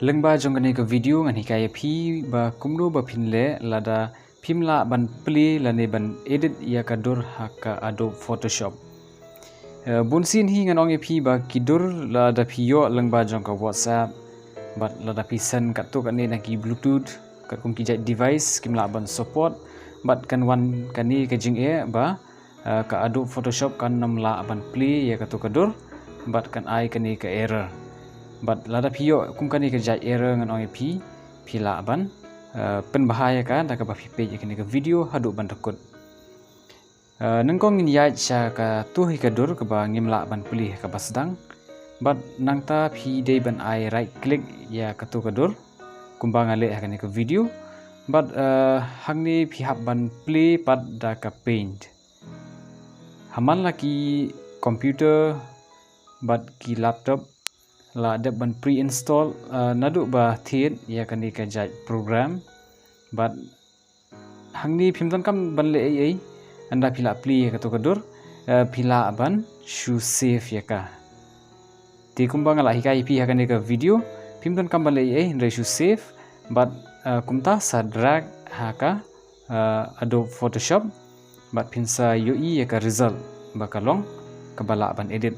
Lengba jongkane ke video ngani kaya phi ba kumno ba phinle lada phimla ban pli lane ban edit ya kadur haka Adobe Photoshop. Bunsin hi nganong phi ba kidur lada phiyo lengba jongka WhatsApp but lada pisan katuk ane naki Bluetooth kat kum kijai device kimla ban support but kan wan kani ke jing e ba ka Adobe Photoshop kan namla ban pli ya katuk kadur but kan ai kani ke error. But lada phiyo kum kani ke jai error nganong phila ban penbahaya kan da ka ba page kani ke video hadu ban takut nangkong ya cha ka tuhi ka dur ka ba ngimla ban pulih ka basdang but nangta phi dei ban ai right click ya ka tu ka dur kumba ngale kani ke video but hangni phi hab ban play pat da ka paint haman laki computer but ki laptop la ada ban pre-install nadu ba thiet ya kani ka jai program but hangni phimton kam ban le ai anda phila pli ka to kadur phila ban shoe save ya ka ti kumbang la hikai pi kani ka video phimton kam ban le ai re shoe save but kumta sa drag ha ka Adobe Photoshop but pinsa UI ya ka result bakalong kabala ban edit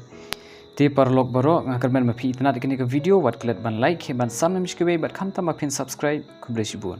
ti parlok baro ngakarmen ma phi itna kini ka video wat klet ban like ban sam mish ke bat khanta ma phin subscribe kuble shibun